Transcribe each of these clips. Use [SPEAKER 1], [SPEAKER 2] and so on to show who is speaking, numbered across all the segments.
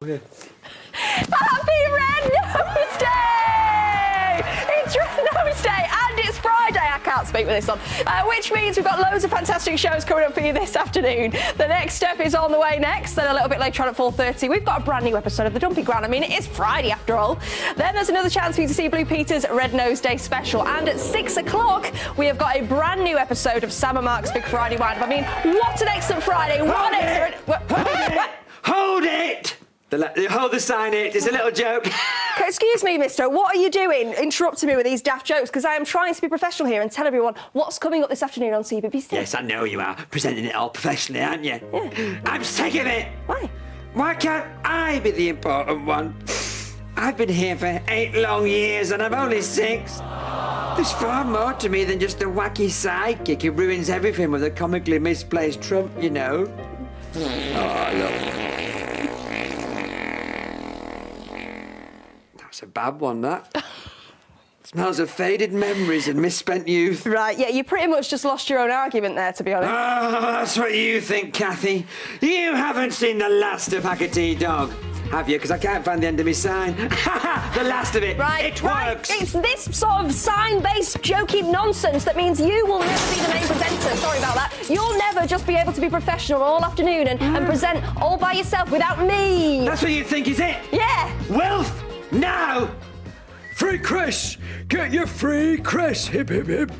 [SPEAKER 1] Happy Red Nose Day! It's Red Nose Day and it's Friday. I can't speak with this on. Which means we've got loads of fantastic shows coming up for you this afternoon. The Next Step is on the way next. Then a little bit later on at 4:30, we've got a brand new episode of The Dumpy Ground. I mean, it is Friday after all. Then there's another chance for you to see Blue Peter's Red Nose Day special. And at 6 o'clock, we have got a brand new episode of Sam and Mark's Big Friday Wind-Up. I mean, what an excellent Friday. What an excellent...
[SPEAKER 2] Hold it! Hold the sign, it's a little joke.
[SPEAKER 1] Excuse me, mister, what are you doing interrupting me with these daft jokes? Because I am trying to be professional here and tell everyone what's coming up this afternoon on CBBC.
[SPEAKER 2] Yes, I know you are. Presenting it all professionally, aren't you?
[SPEAKER 1] Yeah.
[SPEAKER 2] I'm sick of it.
[SPEAKER 1] Why?
[SPEAKER 2] Why can't I be the important one? I've been here for 8 long years and I'm only 6. There's far more to me than just a wacky sidekick who ruins everything with a comically misplaced trump, you know. Oh, look. That's a bad one, that. Smells of faded memories and misspent youth.
[SPEAKER 1] Right, yeah, you pretty much just lost your own argument there, to be honest.
[SPEAKER 2] Oh, that's what you think, Kathy. You haven't seen the last of Haggerty Dog, have you? Because I can't find the end of my sign. The last of it.
[SPEAKER 1] Right,
[SPEAKER 2] it works.
[SPEAKER 1] It's this sort of sign-based joking nonsense that means you will never be the main presenter. Sorry about that. You'll never just be able to be professional all afternoon and present all by yourself without me.
[SPEAKER 2] That's what you think, is it?
[SPEAKER 1] Yeah.
[SPEAKER 2] Wealth now.
[SPEAKER 3] Free Chris! Get your free Chris! Hip, hip, hip.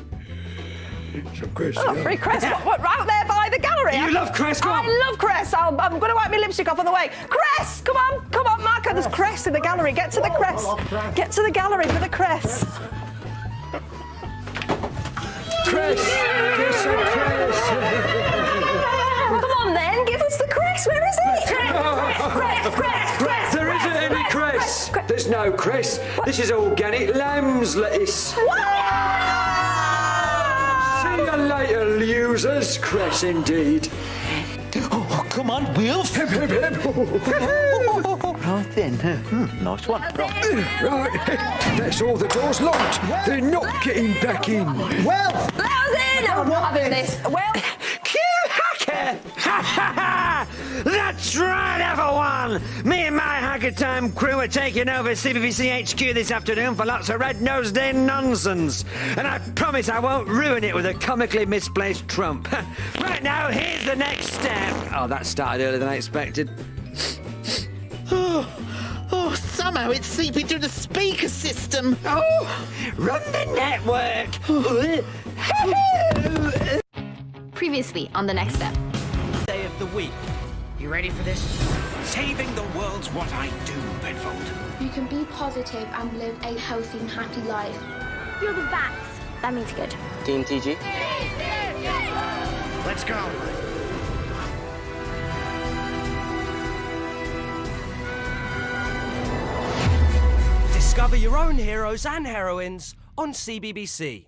[SPEAKER 3] Some Chris.
[SPEAKER 1] Oh,
[SPEAKER 3] yeah.
[SPEAKER 1] free Cress. What, right there by the gallery?
[SPEAKER 2] You love Cress, come on.
[SPEAKER 1] I love Cress. I'm going to wipe my lipstick off on the way. Cress, come on, Mark. There's Cress in the gallery. Get to the Cress. Get to the gallery for the Cress.
[SPEAKER 3] Chris! Get some Chris!
[SPEAKER 1] Come on then, give us the Cress. Where is it? Cress.
[SPEAKER 3] There isn't any Chris! There's no Chris. This is organic lamb's lettuce. See you later, losers. Chris indeed.
[SPEAKER 4] Oh, come on, Wilf.
[SPEAKER 3] Hip, hip, hip.
[SPEAKER 4] Right then. Nice one.
[SPEAKER 3] Right, that's all. The door's locked. They're not getting back in.
[SPEAKER 4] Well,
[SPEAKER 1] Lousy! No, I'm not having this. Well,
[SPEAKER 2] Q Hacker! Ha ha ha! That's right, everyone! Me and my Hacker Time crew are taking over CBBC HQ this afternoon for lots of Red Nose Day nonsense. And I promise I won't ruin it with a comically misplaced trump. Right now, here's the next step. Oh, that started earlier than I expected.
[SPEAKER 4] oh, somehow it's seeping through the speaker system.
[SPEAKER 2] Oh, run the network!
[SPEAKER 5] Previously on The Next Step.
[SPEAKER 6] Day of the week. You ready for this? Saving the world's what I do, Bedfold.
[SPEAKER 7] You can be positive and live a healthy and happy life.
[SPEAKER 5] You're the bats. That means good.
[SPEAKER 8] Team TG.
[SPEAKER 6] Let's go. Discover your own heroes and heroines on CBBC.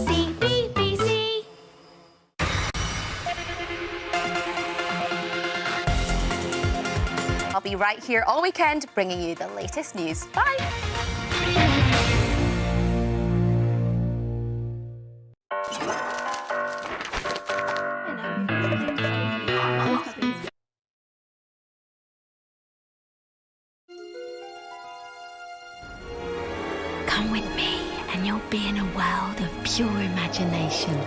[SPEAKER 5] CBBC. I'll be right here all weekend bringing you the latest news. Bye.
[SPEAKER 9] Come with me and you'll be in a world of pure imagination.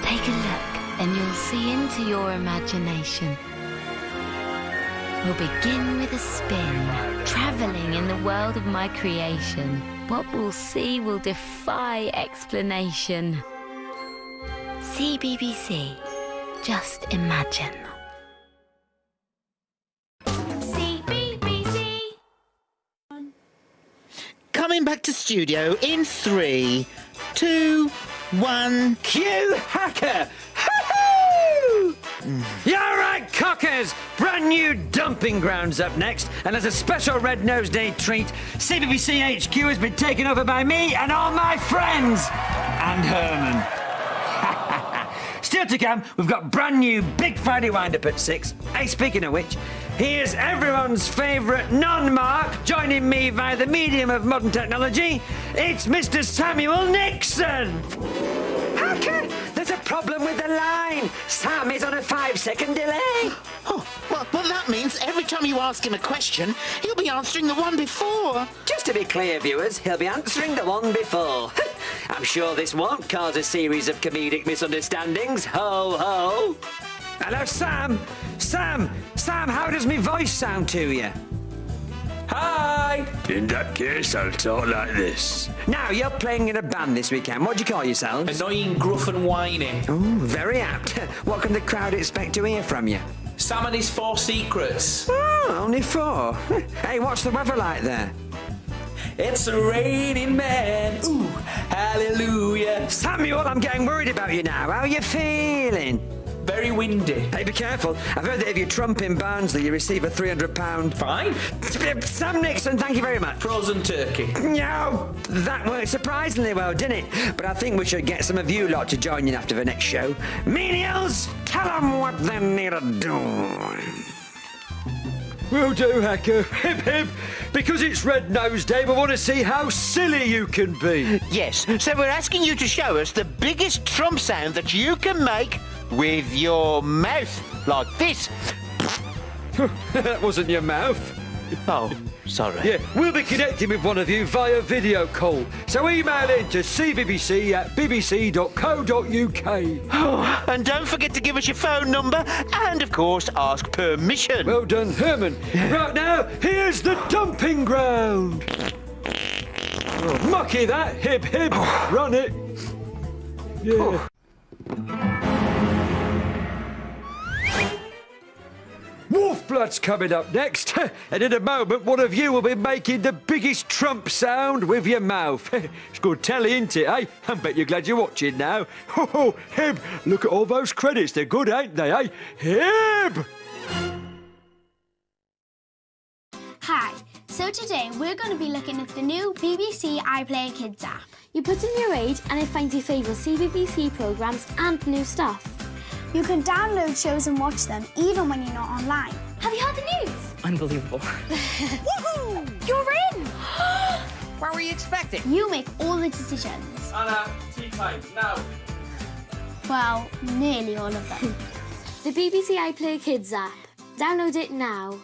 [SPEAKER 9] Take a look and you'll see into your imagination. We'll begin with a spin, travelling in the world of my creation. What we'll see will defy explanation. CBBC, just imagine.
[SPEAKER 5] CBBC.
[SPEAKER 4] Coming back to studio in 3, 2, 1.
[SPEAKER 2] Q Hacker! Hoo-hoo! You're right, cockers! Brand new dumping grounds up next, and as a special Red Nose Day treat, CBBC HQ has been taken over by me and all my friends! And Herman. Still to come, we've got brand new Big Friday Wind-Up at 6. Hey, speaking of which, here's everyone's favourite non-Mark joining me via the medium of modern technology. It's Mr. Samuel Nixon. Hacker, there's a problem with the line. Sam is on a 5-second delay.
[SPEAKER 4] Oh, well, that means every time you ask him a question, he'll be answering the one before.
[SPEAKER 2] Just to be clear, viewers, he'll be answering the one before. I'm sure this won't cause a series of comedic misunderstandings. Ho, ho. Hello, Sam. Sam, how does my voice sound to you?
[SPEAKER 3] Hi! In that case, I'll talk like this.
[SPEAKER 2] Now, you're playing in a band this weekend. What do you call yourselves?
[SPEAKER 8] Annoying, gruff and whiny.
[SPEAKER 2] Oh, very apt. What can the crowd expect to hear from you?
[SPEAKER 8] Sam and his 4 secrets.
[SPEAKER 2] Oh, only 4. Hey, what's the weather like there?
[SPEAKER 8] It's a raining man. Ooh, hallelujah.
[SPEAKER 2] Samuel, I'm getting worried about you now. How are you feeling?
[SPEAKER 8] Very windy.
[SPEAKER 2] Hey, be careful. I've heard that if you trump in Barnsley, you receive a £300...
[SPEAKER 8] Fine.
[SPEAKER 2] Sam Nixon, thank you very much.
[SPEAKER 8] Frozen turkey.
[SPEAKER 2] No, that worked surprisingly well, didn't it? But I think we should get some of you lot to join in after the next show. Menials, tell them what they need to do.
[SPEAKER 3] Will do, Hacker. Hip hip. Because it's Red Nose Day, we want to see how silly you can be.
[SPEAKER 4] Yes, so we're asking you to show us the biggest Trump sound that you can make with your mouth, like this.
[SPEAKER 3] That wasn't your mouth.
[SPEAKER 4] Oh, sorry.
[SPEAKER 3] Yeah, we'll be connecting with one of you via video call. So email in to cbbc@bbc.co.uk.
[SPEAKER 4] Oh, and don't forget to give us your phone number and, of course, ask permission.
[SPEAKER 3] Well done, Herman. Right now, here's the dumping ground. Oh, mucky that. Hip hip. Run it. Yeah. Wolfblood's coming up next, and in a moment one of you will be making the biggest Trump sound with your mouth. It's good telly, isn't it, eh? I bet you're glad you're watching now. Oh, Hib, look at all those credits, they're good, ain't they, eh? Hib!
[SPEAKER 7] Hi, so today we're going to be looking at the new BBC iPlayer Kids app. You put in your age and it finds your favourite CBBC programmes and new stuff. You can download shows and watch them even when you're not online. Have you heard the news?
[SPEAKER 8] Unbelievable.
[SPEAKER 7] Woohoo! You're in!
[SPEAKER 6] What were you expecting?
[SPEAKER 7] You make all the decisions.
[SPEAKER 8] Anna, tea time, now.
[SPEAKER 7] Well, nearly all of them.
[SPEAKER 10] The BBC iPlayer Kids app. Download it now.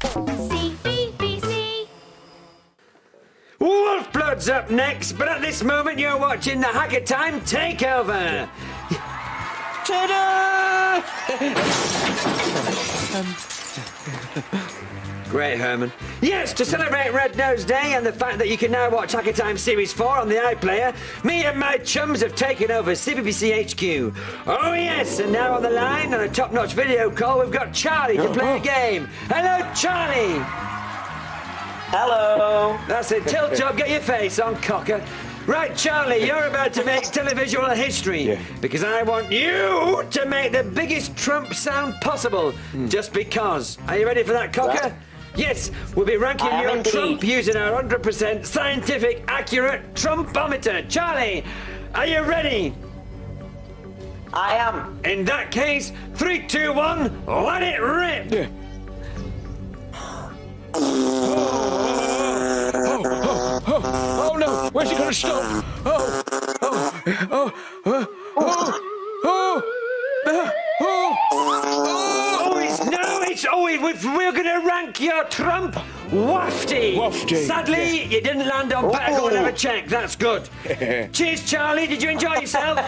[SPEAKER 7] CBBC.
[SPEAKER 2] Wolfblood's up next, but at this moment you're watching the Hacker Time Takeover. Ta-da! Great, Herman. Yes, to celebrate Red Nose Day and the fact that you can now watch Hacker Time Series 4 on the iPlayer, me and my chums have taken over CBBC HQ. Oh yes, and now on the line, on a top-notch video call, we've got Charlie to play a game. Hello, Charlie!
[SPEAKER 8] Hello.
[SPEAKER 2] That's it, tilt up, get your face on, cocker. Right, Charlie, you're about to make televisual history because I want you to make the biggest Trump sound possible, just because. Are you ready for that, cocker? Yes, we'll be ranking your Trump using our 100% scientific, accurate Trumpometer. Charlie, are you ready?
[SPEAKER 11] I am.
[SPEAKER 2] In that case, 3, 2, 1, let it rip!
[SPEAKER 3] Yeah. Oh no! Where's he gonna stop?
[SPEAKER 2] We're gonna rank your Trump wafty. Sadly, you didn't land on better go and have a check. That's good. Cheers, Charlie. Did you enjoy yourself?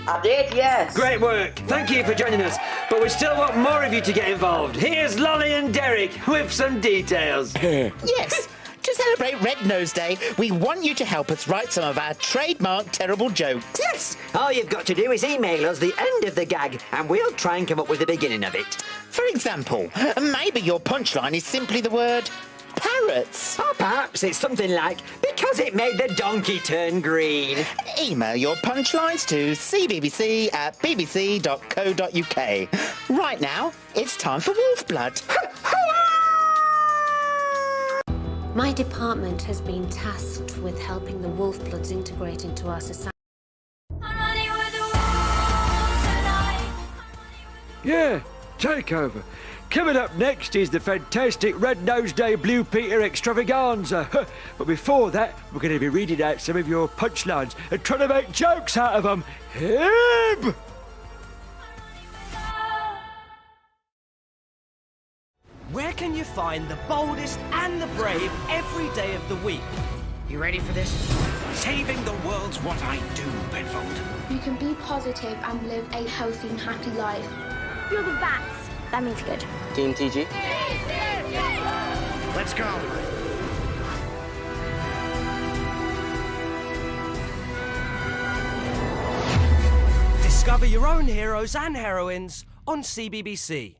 [SPEAKER 11] I did, yes.
[SPEAKER 2] Great work. Thank you for joining us. But we still want more of you to get involved. Here's Lolly and Derek with some details.
[SPEAKER 4] Yes. To celebrate Red Nose Day, we want you to help us write some of our trademark terrible jokes.
[SPEAKER 2] Yes! All you've got to do is email us the end of the gag, and we'll try and come up with the beginning of it.
[SPEAKER 4] For example, maybe your punchline is simply the word parrots.
[SPEAKER 2] Or perhaps it's something like, because it made the donkey turn green.
[SPEAKER 4] Email your punchlines to cbbc@bbc.co.uk. Right now, it's time for Wolfblood.
[SPEAKER 10] My department has been tasked with helping the Wolfbloods integrate into our society.
[SPEAKER 3] Yeah, takeover. Coming up next is the fantastic Red-Nosed Day Blue Peter extravaganza. But before that, we're going to be reading out some of your punchlines and trying to make jokes out of them. Hib!
[SPEAKER 12] Where can you find the boldest and the brave every day of the week?
[SPEAKER 6] You ready for this? Saving the world's what I do, Bedfold.
[SPEAKER 7] You can be positive and live a healthy and happy life. You're the bats. That means good.
[SPEAKER 11] Team TG.
[SPEAKER 6] Let's go.
[SPEAKER 12] Discover your own heroes and heroines on CBBC.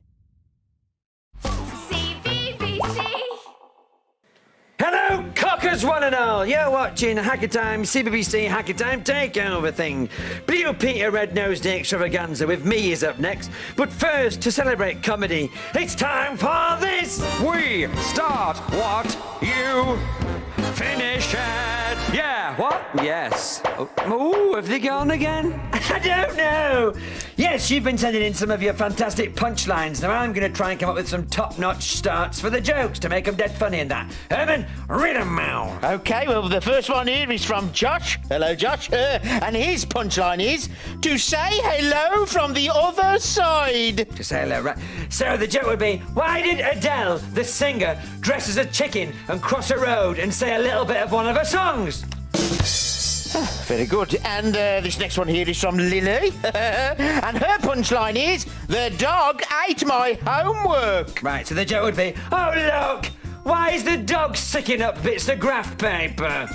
[SPEAKER 2] Hello, cockers one and all. You're watching Hacker Time, CBBC Hacker Time Takeover thing. Blue Peter Red-Nosed Day extravaganza with me is up next. But first, to celebrate comedy, it's time for this.
[SPEAKER 3] We start what you finish at. Yeah, what? Yes.
[SPEAKER 2] Oh, have they gone again? I don't know. Yes, you've been sending in some of your fantastic punchlines. Now I'm going to try and come up with some top-notch starts for the jokes to make them dead funny and that. Herman, read 'em out.
[SPEAKER 4] Okay, well, the first one here is from Josh. Hello, Josh. And his punchline is, to say hello from the other side.
[SPEAKER 2] To say hello, right. So the joke would be, why did Adele, the singer, dress as a chicken and cross a road and say a little bit of one of her songs?
[SPEAKER 4] Very good. And this next one here is from Lily. And her punchline is, the dog ate my homework.
[SPEAKER 2] Right, so the joke would be, oh, look, why is the dog sicking up bits of graph paper?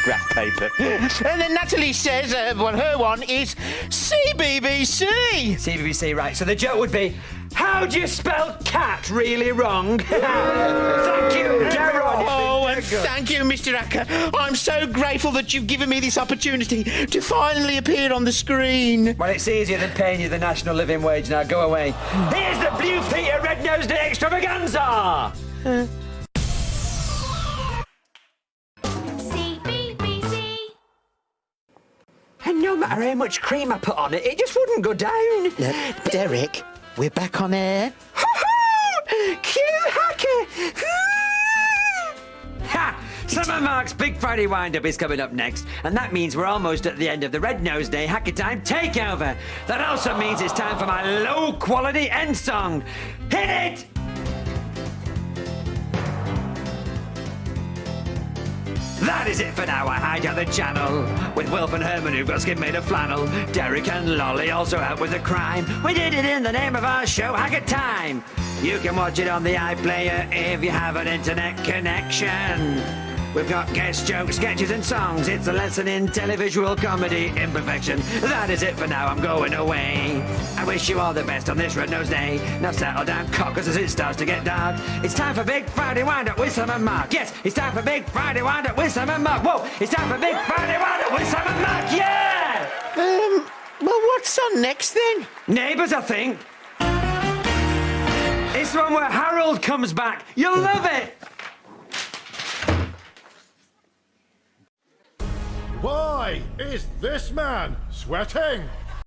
[SPEAKER 4] Graph paper. And then Natalie says, well, her one is CBBC.
[SPEAKER 2] CBBC, right. So the joke would be, how do you spell cat really wrong? Thank you, Carol.
[SPEAKER 4] Oh, and thank you, Mr. Acker. I'm so grateful that you've given me this opportunity to finally appear on the screen.
[SPEAKER 2] Well, it's easier than paying you the national living wage. Now, go away. Here's the Blue Peter Red-Nosed Day extravaganza.
[SPEAKER 7] CBBC.
[SPEAKER 2] And no matter how much cream I put on it, it just wouldn't go down.
[SPEAKER 4] Derek, we're back on air.
[SPEAKER 2] Cue Hacker! Ha! Summer Mark's Big Friday Wind-Up is coming up next, and that means we're almost at the end of the Red-Nosed Day Hacker Time Takeover. That also means it's time for my low-quality end song. Hit it! That is it for now. I hijack the channel with Wilf and Herman, who've got skin made of flannel. Derek and Lolly also out with the crime. We did it in the name of our show, Hacker Time. You can watch it on the iPlayer if you have an internet connection. We've got guest jokes, sketches and songs. It's a lesson in televisual comedy imperfection. That is it for now. I'm going away. I wish you all the best on this Red-Nosed Day. Now settle down, cockers, as it starts to get dark. It's time for Big Friday Wind-Up with Sam and Mark. Yes, it's time for Big Friday Wind-Up with Sam and Mark. Whoa, it's time for Big Friday Wind-Up with Sam and Mark. Yeah!
[SPEAKER 4] Well, what's on next then?
[SPEAKER 2] Neighbours, I think. It's the one where Harold comes back. You'll love it.
[SPEAKER 13] Why is this man sweating?